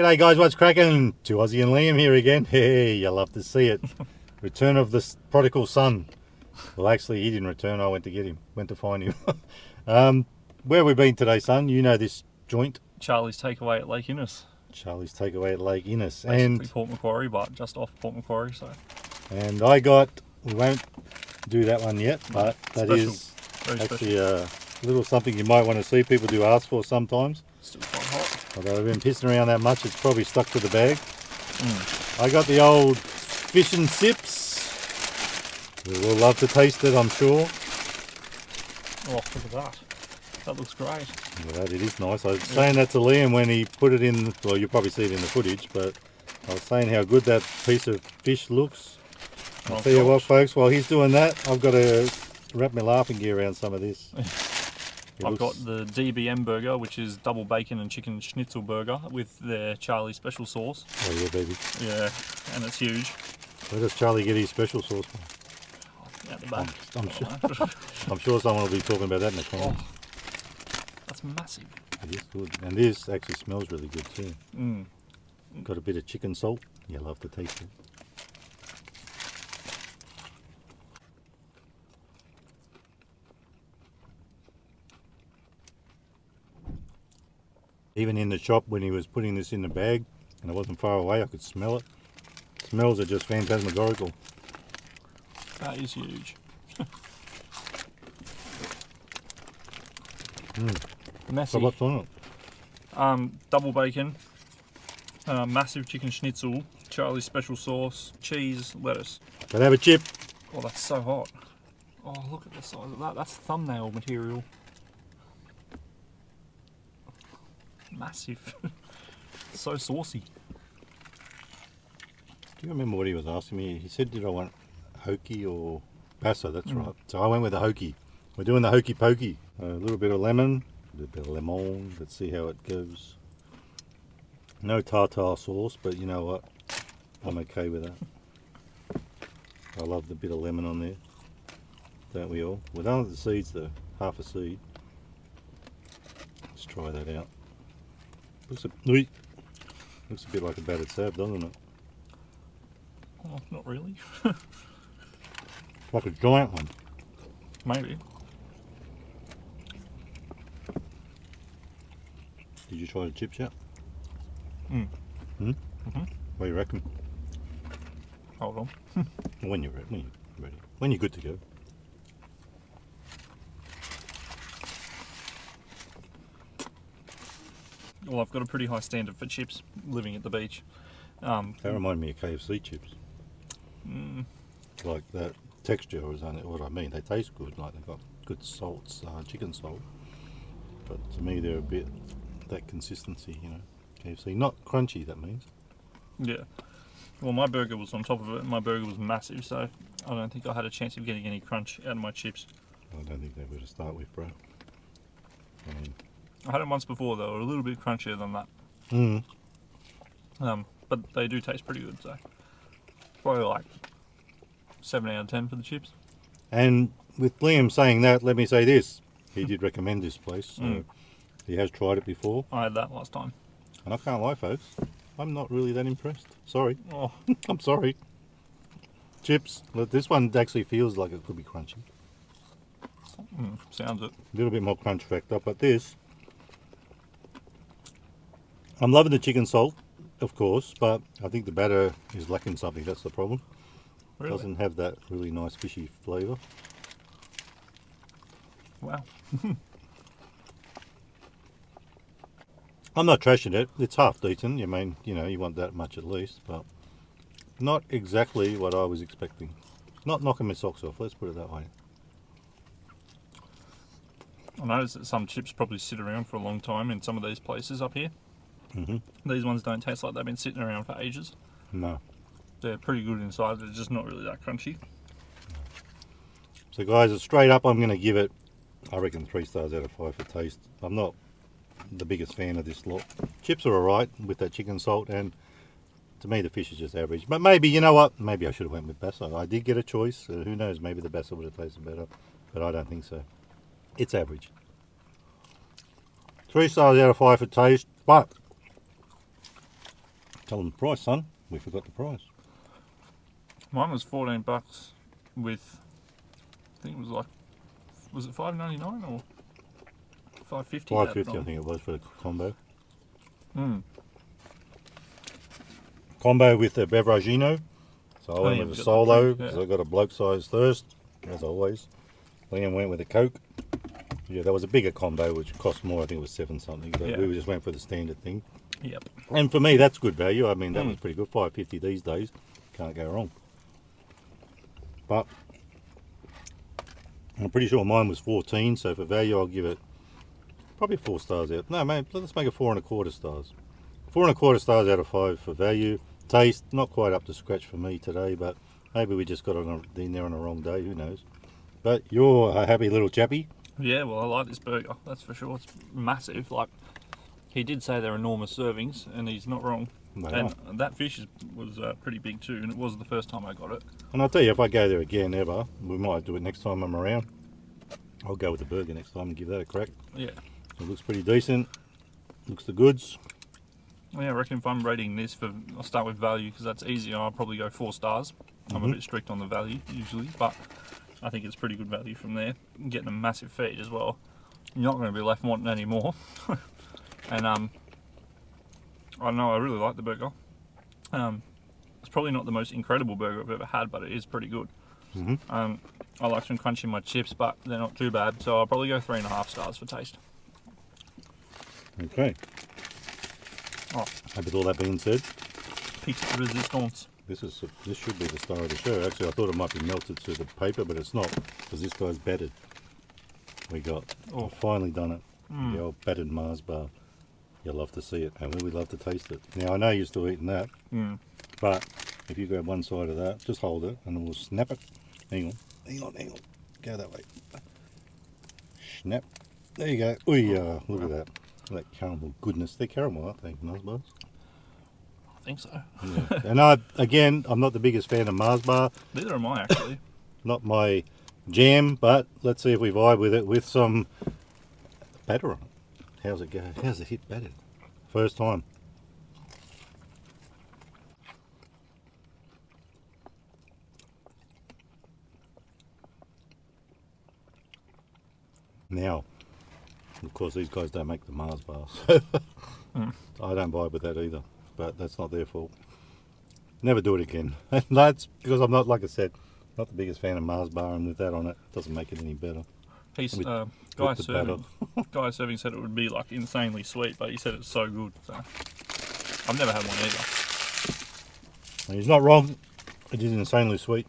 G'day guys, what's cracking? To Aussie and Liam here again. Hey, you love to see it. Return of the prodigal son. Well, actually, he didn't return. I went to get him. Went to find him. Where have we been today, son? You know this joint. Charlie's Takeaway at Lake Innes. Charlie's Takeaway at Lake Innes. Basically And Port Macquarie, but just off Port Macquarie. So. And I got, we won't do that one yet, but that Special. is Very actually special. a little something you might want to see. People do ask for sometimes. Still quite hot. Although I've been pissing around that much, it's probably stuck to the bag. I got the old fish and sips. We will love to taste it, I'm sure. Oh, look at that. That looks great. Yeah, it is nice. I was saying that to Liam when he put it in, well, you'll probably see it in the footage, but I was saying how good that piece of fish looks. I'll tell you what, folks, while he's doing that, I've got to wrap my laughing gear around some of this. I've got the DBM burger, which is double bacon and chicken schnitzel burger with their Charlie special sauce. Oh yeah, baby. Yeah, and it's huge. Where does Charlie get his special sauce from? Out the back. I'm sure someone will be talking about that in the comments. Oh, that's massive. It is good. And this actually smells really good too. Mm. Got a bit of chicken salt. You love to taste it. Even in the shop when he was putting this in the bag and it wasn't far away, I could smell it. Smells are just phantasmagorical. That is huge. Messy. So what's on it? Double bacon, massive chicken schnitzel, Charlie's special sauce, cheese, lettuce. Can I have a chip? Oh, that's so hot. Oh, look at the size of that. That's thumbnail material. Massive. So saucy. Do you remember what he was asking me? He said, did I want hokey or basso? That's right. So I went with the hokey. We're doing the hokey pokey. A little bit of lemon, a little bit of lemon. Let's see how it goes. No tartar sauce, but you know what? I'm okay with that. I love the bit of lemon on there. Don't we all? We're done with the seeds though. Half a seed. Let's try that out. Looks a bit like a battered sab, doesn't it? Oh, not really. Like a giant one. Maybe. Did you try the chips yet? Mm. Hmm? Mm-hmm. What do you reckon? Hold on. When you're ready. When you're good to go. Well, I've got a pretty high standard for chips living at the beach. They remind me of KFC chips. Like that texture is only what I mean. They taste good, like they've got good salts, chicken salt. But to me, they're a bit that consistency, you know. KFC, not crunchy. That means. Yeah. Well, my burger was on top of it. And my burger was massive, so I don't think I had a chance of getting any crunch out of my chips. I don't think they were to start with, bro. I mean, I had them once before. They were a little bit crunchier than that. But they do taste pretty good. So probably like 7 out of 10 for the chips. And with Liam saying that, let me say this: he did recommend this place. So he has tried it before. I had that last time. And I can't lie, folks, I'm not really that impressed. Sorry. Oh, I'm sorry. Chips. But this one actually feels like it could be crunchy. sounds it. A little bit more crunch factor, but this... I'm loving the chicken salt, of course, but I think the batter is lacking something. That's the problem. Really? Doesn't have that really nice fishy flavour. Wow. I'm not trashing it. It's half decent. You mean, you know, you want that much at least, but not exactly what I was expecting. Not knocking my socks off, let's put it that way. I noticed that some chips probably sit around for a long time in some of these places up here. These ones don't taste like they've been sitting around for ages. No. They're pretty good inside, they're just not really that crunchy. So guys, straight up I'm going to give it, I reckon 3 stars out of 5 for taste. I'm not the biggest fan of this lot. Chips are alright with that chicken salt, and to me the fish is just average. But maybe, you know what, maybe I should have went with basso. I did get a choice, who knows, maybe the basso would have tasted better, but I don't think so. It's average. 3 stars out of 5 for taste, but Tell them the price, son. We forgot the price. Mine was $14 with, I think it was like, was it $5.99 or $5.50? $5.50 I think it was for the combo. Mm. Combo with the Beveragino. So I went yeah, with a we got the solo drink, because yeah. I got a bloke size thirst, as always. Liam went with a Coke. Yeah, that was a bigger combo which cost more. I think it was 7 something. But Yeah. we just went for the standard thing. Yep. And for me, that's good value. I mean, that was pretty good. $5.50 these days. Can't go wrong. But I'm pretty sure mine was 14. So for value, I'll give it probably 4 stars out. No, mate, let's make it 4.25 stars. 4.25 stars out of 5 for value. Taste, not quite up to scratch for me today, but maybe we just got it in there on the wrong day. Who knows? But you're a happy little chappy. Yeah, well, I like this burger, that's for sure. It's massive. Like, he did say they're enormous servings, and he's not wrong. They and are. that fish was pretty big too, and it was the first time I got it. And I'll tell you, if I go there again ever, we might do it next time I'm around. I'll go with the burger next time and give that a crack. Yeah. It looks pretty decent. Looks the goods. Yeah, I reckon if I'm rating this I'll start with value because that's easier. I'll probably go 4 stars. I'm a bit strict on the value usually, but I think it's pretty good value from there. Getting a massive feed as well. You're not going to be left wanting any more. And I don't know, I really like the burger. It's probably not the most incredible burger I've ever had, but it is pretty good. I like some crunch in my chips, but they're not too bad, so I'll probably go 3.5 stars for taste. Okay. Oh, And with all that being said, piece de resistance. this should be the star of the show. Actually, I thought it might be melted to the paper, but it's not, because this guy's battered. We got. Oh. I've finally done it. The old battered Mars bar. You'll love to see it, and we love to taste it. Now I know you're still eating that, but if you grab one side of that, just hold it, and we'll snap it. Hang on. Go that way. Snap. There you go. Ooh, look at that. That caramel goodness. They're caramel, aren't they, Mars bars? I think so. Yeah. And I'm not the biggest fan of Mars bar. Neither am I, actually. Not my jam, but let's see if we vibe with it with some batter on it. How's it go? How's it hit battered? First time. Now, of course, these guys don't make the Mars bars. I don't vibe with that either, but that's not their fault. Never do it again. And that's because I'm not, like I said, not the biggest fan of Mars bar, and with that on it, doesn't make it any better. He's With- guy the serving said it would be like insanely sweet, but he said it's so good. So I've never had one either. And he's not wrong. It is insanely sweet.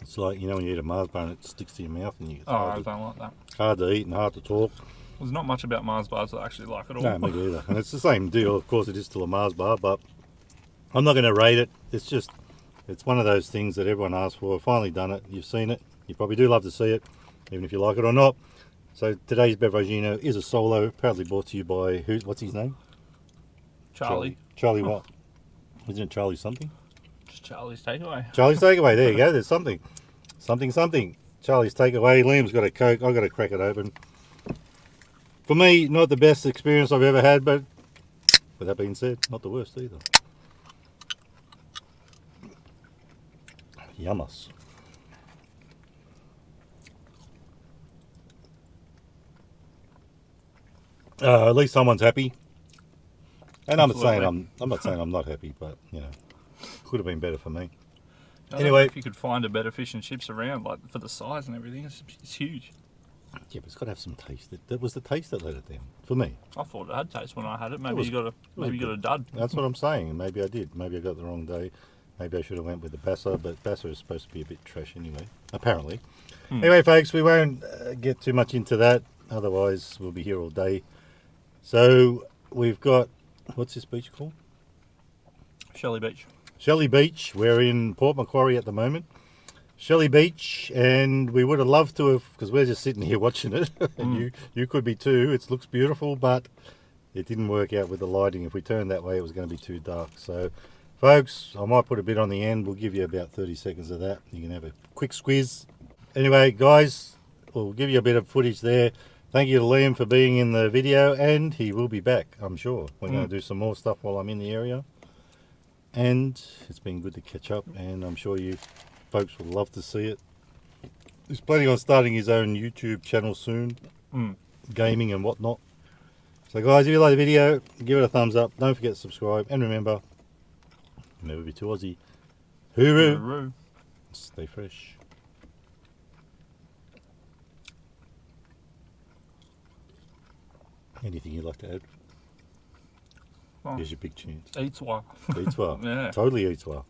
It's like, you know, when you eat a Mars bar and it sticks to your mouth and you, it's Oh, I hard, don't like that. hard to eat and hard to talk. There's not much about Mars bars that I actually like at all. No, me either. And it's the same deal. Of course, it is still a Mars bar, but I'm not going to rate it. It's one of those things that everyone asks for. I've finally done it. You've seen it. You probably do love to see it, even if you like it or not. So today's Beveragino is a solo, proudly brought to you by what's his name? Charlie. Charlie what? Isn't it Charlie something? Just Charlie's takeaway. Charlie's Takeaway. There you go. There's something. Something. Charlie's Takeaway. Liam's got a Coke. I've got to crack it open. For me, not the best experience I've ever had, but with that being said, not the worst either. Yummus. At least someone's happy. And I'm not saying I'm not happy, but you know, could have been better for me. I don't Anyway. know if you could find a better fish and chips around, like for the size and everything, it's huge. Yeah, but it's got to have some taste. That was the taste that let it down for me. I thought it had taste when I had it. Maybe was- you got a dud. That's what I'm saying. Maybe I did. Maybe I got the wrong day. Maybe I should have went with the Bassa, but Bassa is supposed to be a bit trash anyway, apparently. Anyway, folks, we won't get too much into that. Otherwise, we'll be here all day. So we've got, what's this beach called? Shelley Beach. Shelley Beach. We're in Port Macquarie at the moment. Shelley Beach, and we would have loved to have, because we're just sitting here watching it, and you could be too. It looks beautiful, but it didn't work out with the lighting. If we turned that way, it was going to be too dark. So, folks, I might put a bit on the end. We'll give you about 30 seconds of that. You can have a quick squeeze. Anyway, guys, we'll give you a bit of footage there. Thank you to Liam for being in the video, and he will be back, I'm sure. We're going to do some more stuff while I'm in the area. And it's been good to catch up, and I'm sure you folks will love to see it. He's planning on starting his own YouTube channel soon, gaming and whatnot. So guys, if you like the video, give it a thumbs up. Don't forget to subscribe, and remember, never be too Aussie. Hooroo! Hooroo. Stay fresh. Anything you'd like to add? Oh, Here's your big chance. eats well. Eats well. Yeah. Totally eats well.